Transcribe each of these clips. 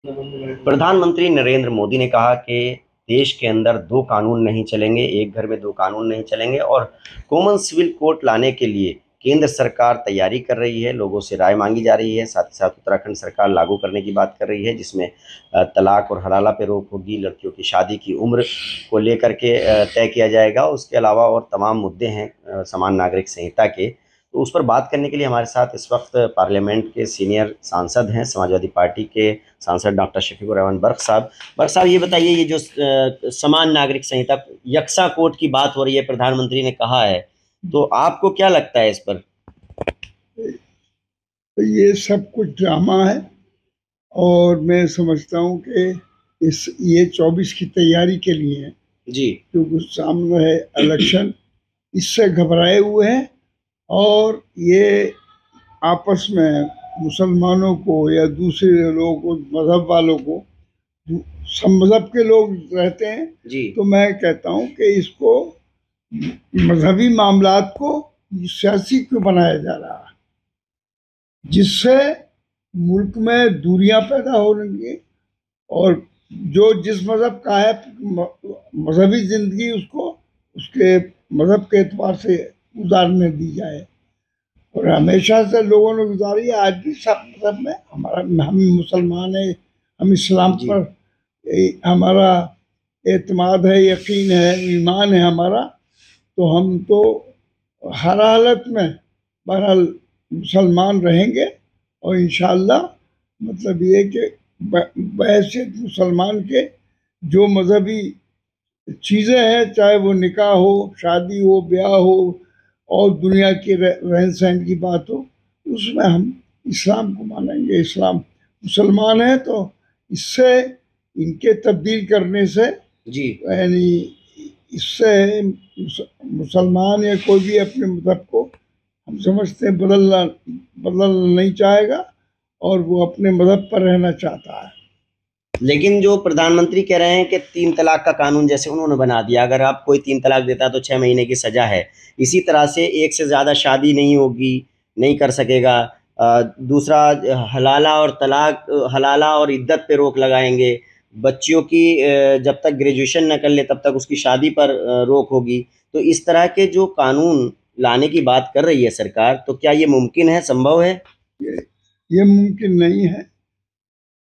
प्रधानमंत्री नरेंद्र मोदी ने कहा कि देश के अंदर दो कानून नहीं चलेंगे, एक घर में दो कानून नहीं चलेंगे और कॉमन सिविल कोड लाने के लिए केंद्र सरकार तैयारी कर रही है, लोगों से राय मांगी जा रही है। साथ ही साथ उत्तराखंड सरकार लागू करने की बात कर रही है, जिसमें तलाक और हलाला पे रोक होगी, लड़कियों की शादी की उम्र को लेकर के तय किया जाएगा। उसके अलावा और तमाम मुद्दे हैं समान नागरिक संहिता के। तो उस पर बात करने के लिए हमारे साथ इस वक्त पार्लियामेंट के सीनियर सांसद हैं, समाजवादी पार्टी के सांसद डॉक्टर शफीकुर रहमान बर्क साहब। बर्क साहब, ये बताइए, ये जो समान नागरिक संहिता यक्सा कोर्ट की बात हो रही है, प्रधानमंत्री ने कहा है, तो आपको क्या लगता है इस पर? ये सब कुछ ड्रामा है और मैं समझता हूँ कि ये 24 की तैयारी के लिए है। जी। क्योंकि सामने है इलेक्शन, इससे घबराए हुए हैं और ये आपस में मुसलमानों को या दूसरे लोगों को, मजहब वालों को, सब मजहब के लोग रहते हैं जी। तो मैं कहता हूँ कि इसको मजहबी मामलात को सियासी क्यों बनाया जा रहा है, जिससे मुल्क में दूरियां पैदा हो रही हैं और जो जिस मजहब का है मजहबी जिंदगी उसको उसके मजहब के एतबार से गुजारने दी जाए। और हमेशा से लोगों ने गुजारी है, आज भी सब मजहब में हमारा, हम मुसलमान है, हम इस्लाम जी। पर हमारा एतमाद है, यकीन है, ईमान है हमारा। तो हम तो हर हालत में बहरहाल मुसलमान रहेंगे और इंशाअल्लाह मतलब ये कि बहैसियत मुसलमान के जो मजहबी चीज़ें हैं, चाहे वो निकाह हो, शादी हो, ब्याह हो और दुनिया के रहन सहन की बात हो, उसमें हम इस्लाम को मानेंगे। इस्लाम मुसलमान है तो इससे इनके तब्दील करने से, जी। यानी इससे मुसलमान या कोई भी अपने मजहब को हम समझते हैं बदलना नहीं चाहेगा और वो अपने मजहब पर रहना चाहता है। लेकिन जो प्रधानमंत्री कह रहे हैं कि 3 तलाक का कानून जैसे उन्होंने बना दिया, अगर आप कोई 3 तलाक देता है तो 6 महीने की सजा है। इसी तरह से एक से ज़्यादा शादी नहीं होगी, नहीं कर सकेगा। दूसरा, हलाला और तलाक, हलाला और इद्दत पे रोक लगाएंगे। बच्चियों की जब तक ग्रेजुएशन न कर ले तब तक उसकी शादी पर रोक होगी। तो इस तरह के जो कानून लाने की बात कर रही है सरकार, तो क्या ये मुमकिन है, संभव है? ये, ये मुमकिन नहीं है।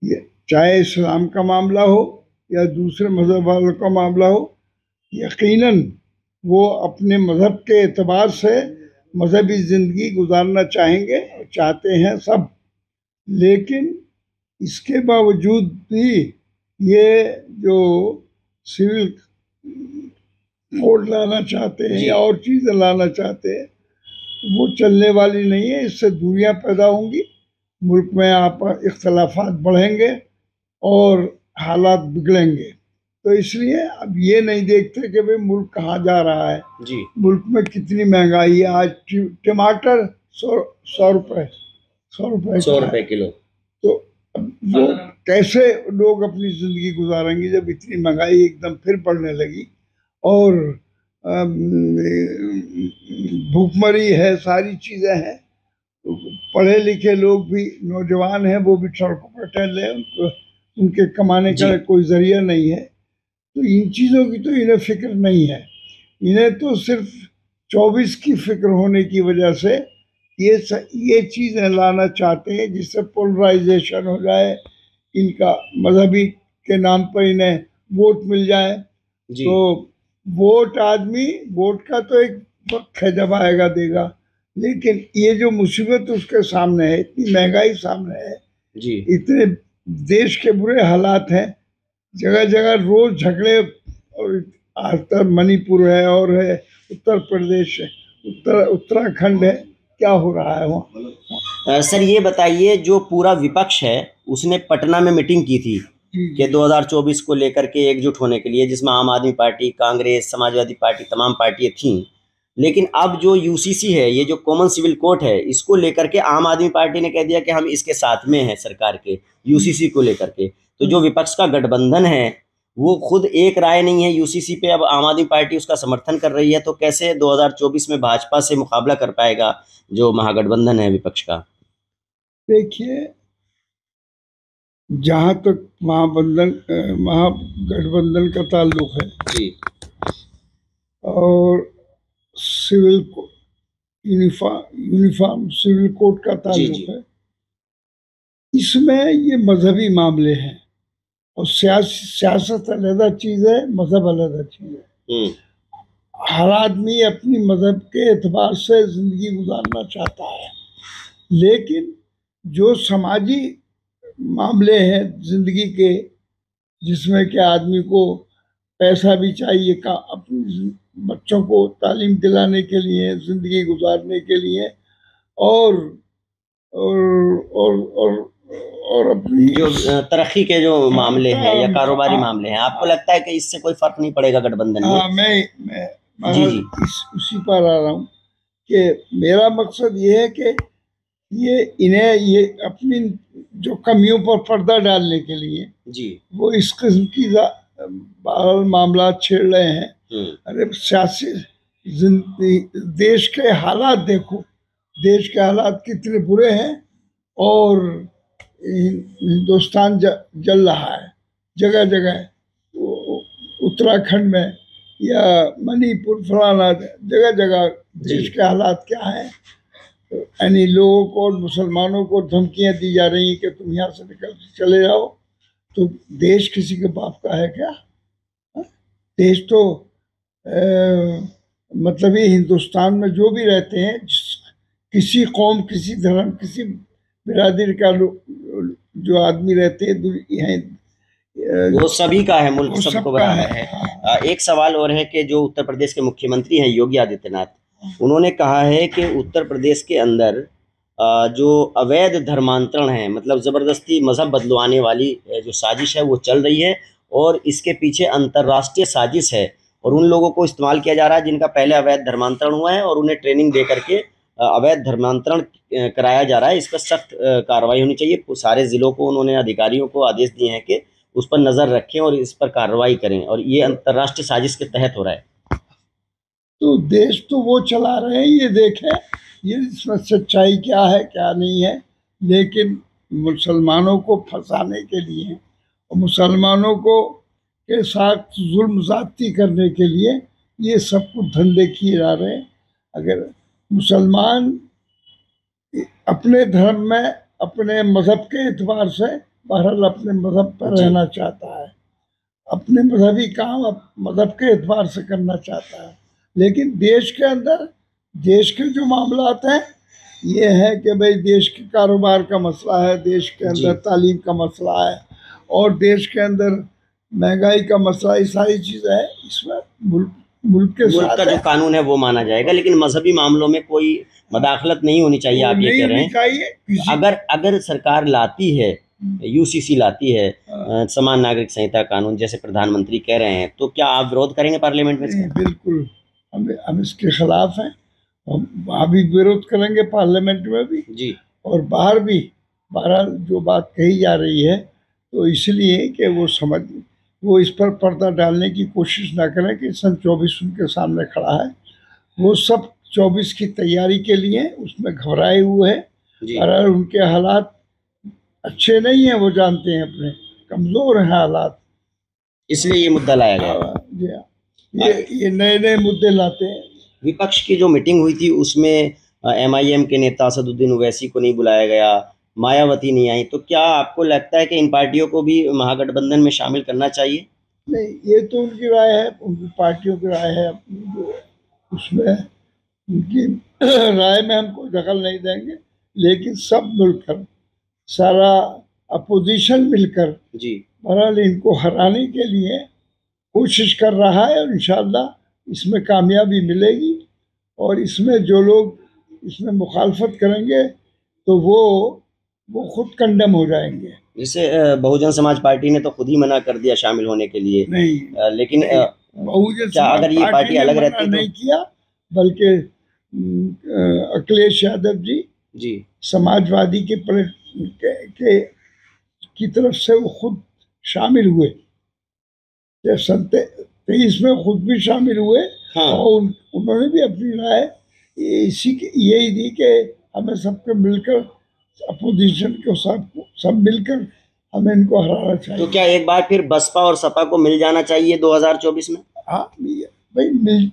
ये चाहे इस्लाम का मामला हो या दूसरे मजहब वालों का मामला हो, यकीनन वो अपने मजहब के एतबार से मजहबी ज़िंदगी गुजारना चाहेंगे और चाहते हैं सब। लेकिन इसके बावजूद भी ये जो सिविल कोड लाना चाहते हैं जी। या और चीज़ें लाना चाहते हैं, वो चलने वाली नहीं है। इससे दूरियां पैदा होंगी, मुल्क में आप इख्तलाफात बढ़ेंगे और हालात बिगड़ेंगे। तो इसलिए अब ये नहीं देखते कि भाई मुल्क कहाँ जा रहा है, जी। मुल्क में कितनी महंगाई है। आज टमाटर 100 रुपए, 100 रुपए 100 रुपए का है। किलो। तो अब वो कैसे लोग अपनी जिंदगी गुजारेंगे जब इतनी महंगाई एकदम फिर बढ़ने लगी और भूखमरी है, सारी चीजें हैं। तो पढ़े लिखे लोग भी, नौजवान हैं, वो भी सड़कों पर टहल रहे हैं, उनको उनके कमाने जी। का कोई जरिया नहीं है। तो इन चीज़ों की तो इन्हें फिक्र नहीं है। इन्हें तो सिर्फ 24 की फिक्र होने की वजह से ये चीज़ें लाना चाहते हैं जिससे पोलराइजेशन हो जाए, इनका मजहबी के नाम पर इन्हें वोट मिल जाए। जी। तो वोट आदमी, वोट का तो एक वक्त है जब आएगा देगा, लेकिन ये जो मुसीबत उसके सामने है, इतनी महंगाई सामने है, जी। इतने देश के बुरे हालात हैं, जगह जगह रोज झगड़े। और आज तक मणिपुर है और है, उत्तर प्रदेश है, उत्तराखंड है, क्या हो रहा है वहाँ। सर, ये बताइए, जो पूरा विपक्ष है उसने पटना में मीटिंग की थी जी कि जी 2024 को लेकर के एकजुट होने के लिए, जिसमें आम आदमी पार्टी, कांग्रेस, समाजवादी पार्टी, तमाम पार्टियां थीं। लेकिन अब जो यूसीसी है, ये जो कॉमन सिविल कोर्ट है, इसको लेकर के आम आदमी पार्टी ने कह दिया कि हम इसके साथ में हैं सरकार के, यूसीसी को लेकर के। तो जो विपक्ष का गठबंधन है वो खुद एक राय नहीं है यूसीसी पे, अब आम आदमी पार्टी उसका समर्थन कर रही है। तो कैसे 2024 में भाजपा से मुकाबला कर पाएगा जो महागठबंधन है विपक्ष का? देखिए, जहाँ तक महागठबंधन का ताल्लुक है जी और सिविल यूनिफॉर्म सिविल कोड का जी ताल्लुक जी। है, इसमें ये मजहबी मामले हैं और सियासत अलग चीज है, मजहब अलग चीज है। हर आदमी अपनी मजहब के एतबार से जिंदगी गुजारना चाहता है, लेकिन जो समाजी मामले हैं जिंदगी के, जिसमें कि आदमी को पैसा भी चाहिए का अपने बच्चों को तालीम दिलाने के लिए, जिंदगी गुजारने के लिए, और और और और, और अपनी जो तरक्की के जो मामले हैं या कारोबारी हाँ, मामले हैं, आपको लगता है कि इससे कोई फर्क नहीं पड़ेगा गठबंधन में? हाँ, मैं जी जी उसी पर आ रहा हूँ कि मेरा मकसद ये है कि इन्हें अपनी जो कमियों पर पर्दा डालने के लिए जी। वो इस किस्म की बहरहाल मामला छेड़ रहे हैं। अरे सियासी देश के हालात देखो, देश के हालात कितने बुरे हैं और हिंदुस्तान जल रहा है जगह जगह, उत्तराखंड में या मणिपुर फलाना जगह जगह देश के हालात क्या है। यानी लोगों को और मुसलमानों को धमकियां दी जा रही हैं कि तुम यहाँ से निकल के चले जाओ। तो देश किसी के बाप का है क्या? देश तो मतलब ये हिंदुस्तान में जो भी रहते हैं, किसी कौम, किसी धर्म, किसी बिरादरी का जो आदमी रहते हैं वो सभी का है, मुल्क वो सबको सबका बराबर है। एक सवाल और है कि जो उत्तर प्रदेश के मुख्यमंत्री हैं योगी आदित्यनाथ, उन्होंने कहा है कि उत्तर प्रदेश के अंदर जो अवैध धर्मांतरण है, मतलब ज़बरदस्ती मज़हब बदलवाने वाली जो साजिश है वो चल रही है और इसके पीछे अंतर्राष्ट्रीय साजिश है और उन लोगों को इस्तेमाल किया जा रहा है जिनका पहले अवैध धर्मांतरण हुआ है और उन्हें ट्रेनिंग दे करके अवैध धर्मांतरण कराया जा रहा है। इस पर सख्त कार्रवाई होनी चाहिए। सारे ज़िलों को उन्होंने अधिकारियों को आदेश दिए हैं कि उस पर नज़र रखें और इस पर कार्रवाई करें और ये अंतर्राष्ट्रीय साजिश के तहत हो रहा है। तो देश तो वो चला रहे हैं, ये देखें ये इसमें सच्चाई क्या है क्या नहीं है, लेकिन मुसलमानों को फंसाने के लिए और मुसलमानों को के साथ जुल्म ज़्यादती करने के लिए ये सब कुछ धंधे किए जा रहे हैं। अगर मुसलमान अपने धर्म में अपने मज़हब के एतबार से बहरहाल अपने मज़हब पर रहना चाहता है, अपने मजहबी काम मज़हब के एतबार से करना चाहता है, लेकिन देश के अंदर देश के जो मामलात हैं ये है कि भाई देश के कारोबार का मसला है, देश के अंदर तालीम का मसला है और देश के अंदर महंगाई का मसला, ये सारी चीज़ें हैं। इसमें मुल्क का जो कानून है वो माना जाएगा, लेकिन मजहबी मामलों में कोई मदाखलत नहीं होनी चाहिए, आप ये कह रहे हैं। अगर सरकार लाती है, यूसीसी लाती है समान नागरिक संहिता कानून जैसे प्रधानमंत्री कह रहे हैं, तो क्या आप विरोध करेंगे पार्लियामेंट में? बिल्कुल, हम इसके खिलाफ हैं, हम वहाँ भी विरोध करेंगे पार्लियामेंट में भी जी और बाहर भी। बहरहाल जो बात कही जा रही है तो इसलिए कि वो इस पर पर्दा डालने की कोशिश ना करें कि सन 24 उनके सामने खड़ा है। वो सब 24 की तैयारी के लिए उसमें घबराए हुए हैं और उनके हालात अच्छे नहीं है, वो जानते हैं अपने कमज़ोर हैं हालात, इसलिए ये मुद्दा लाया गया। ये नए नए मुद्दे लाते हैं। विपक्ष की जो मीटिंग हुई थी उसमें एमआईएम के नेता असदुद्दीन ओवैसी को नहीं बुलाया गया, मायावती नहीं आई, तो क्या आपको लगता है कि इन पार्टियों को भी महागठबंधन में शामिल करना चाहिए? नहीं, ये तो उनकी राय है, उनकी पार्टियों की राय है, जो उसमें उनकी राय में हम कोई दखल नहीं देंगे, लेकिन सब मिलकर, सारा अपोजिशन मिलकर जी बहरहाल इनको हराने के लिए कोशिश कर रहा है और इंशाअल्लाह इसमें कामयाबी मिलेगी। और इसमें जो लोग इसमें मुखालफत करेंगे तो वो खुद कंडेम हो जाएंगे। जैसे बहुजन समाज पार्टी ने तो खुद ही मना कर दिया शामिल होने के लिए। नहीं, लेकिन बहुजन क्या अगर ये पार्टी अलग रहती तो? नहीं किया, बल्कि अखिलेश यादव जी समाजवादी की तरफ से वो खुद शामिल हुए, जब 23 में खुद भी शामिल हुए। हाँ। और उन्होंने भी अपनी राय यही दी कि हमें सबको मिलकर, अपोजिशन को सब मिलकर हमें इनको हराना चाहिए। तो क्या एक बार फिर बसपा और सपा को मिल जाना चाहिए 2024 में? हाँ भाई,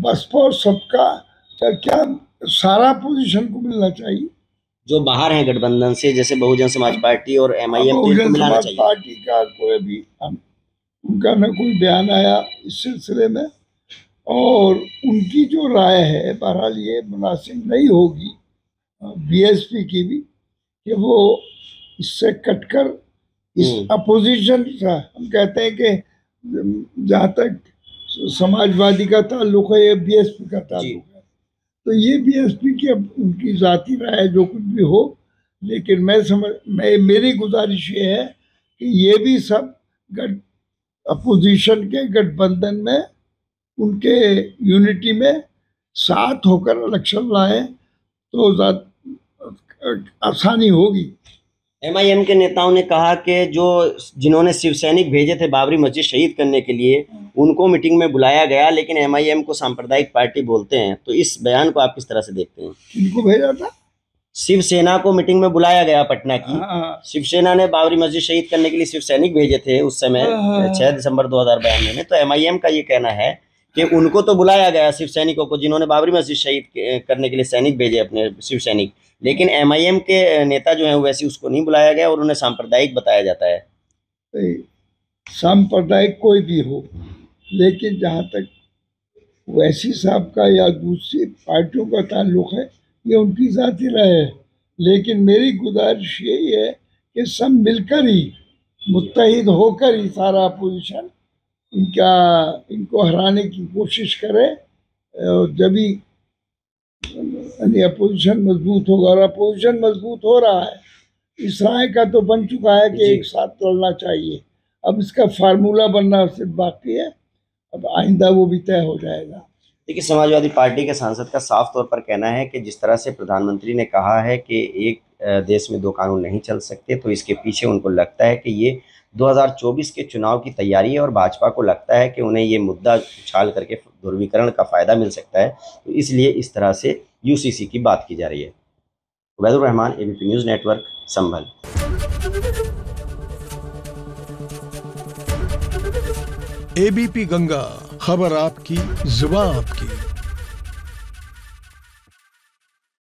बसपा और सबका क्या सारा पोजीशन को मिलना चाहिए। जो बाहर हैं गठबंधन से, जैसे बहुजन समाज पार्टी और MIM, तो इनको बहुजन मिलाना समाज चाहिए। पार्टी का कोई भी उनका न कोई बयान आया इस सिलसिले में, और उनकी जो राय है बहरहाल ये मुनासिब नहीं होगी BSP की भी, कि वो इससे कटकर इस अपोजिशन का, हम कहते हैं कि जहाँ तक समाजवादी का ताल्लुक है ये BSP का ताल्लुक है, तो ये BSP की अब उनकी जाती राय जो कुछ भी हो, लेकिन मेरी गुजारिश ये है कि ये भी सब अपोजिशन के गठबंधन में उनके यूनिटी में साथ होकर इलेक्शन लाए तो आसानी होगी। MIM के नेताओं ने कहा कि जिन्होंने शिव सैनिक भेजे थे बाबरी मस्जिद शहीद करने के लिए, उनको मीटिंग में बुलाया गया, लेकिन MIM को सांप्रदायिक पार्टी बोलते हैं। तो इस बयान को आप किस तरह से देखते हैं? इनको भेजा था? शिवसेना को मीटिंग में बुलाया गया पटना की। शिवसेना ने बाबरी मस्जिद शहीद करने के लिए शिव सैनिक भेजे थे उस समय 6 दिसंबर 2092 में। तो MIM का ये कहना है कि उनको तो बुलाया गया शिव सैनिकों को, जिन्होंने बाबरी मस्जिद शहीद करने के लिए सैनिक भेजे अपने शिव सैनिक, लेकिन MIM के नेता जो हैं वैसे उसको नहीं बुलाया गया और उन्हें सांप्रदायिक बताया जाता है। सांप्रदायिक कोई भी हो, लेकिन जहाँ तक वैसी साहब का या दूसरी पार्टियों का ताल्लुक है ये उनकी जाती राय है, लेकिन मेरी गुजारिश यही है कि सब मिलकर ही मुत्तहिद होकर ही सारा अपोजिशन इनको हराने की कोशिश करे, और जब ही अपोजिशन मजबूत होगा, और अपोजिशन मजबूत हो रहा है, इस राय का तो बन चुका है कि एक साथ लड़ना चाहिए। अब इसका फार्मूला बनना सिर्फ बाकी है, अब आइंदा वो भी तय हो जाएगा। देखिए, समाजवादी पार्टी के सांसद का साफ तौर पर कहना है कि जिस तरह से प्रधानमंत्री ने कहा है कि एक देश में दो कानून नहीं चल सकते, तो इसके पीछे उनको लगता है कि ये 2024 के चुनाव की तैयारी है और भाजपा को लगता है कि उन्हें ये मुद्दा उछाल करके ध्रुवीकरण का फ़ायदा मिल सकता है, तो इसलिए इस तरह से UCC की बात की जा रही है। Ubaidur Rahman, ABP news network, Sambhal. ABP Ganga, खबर आपकी, जुबान आपकी।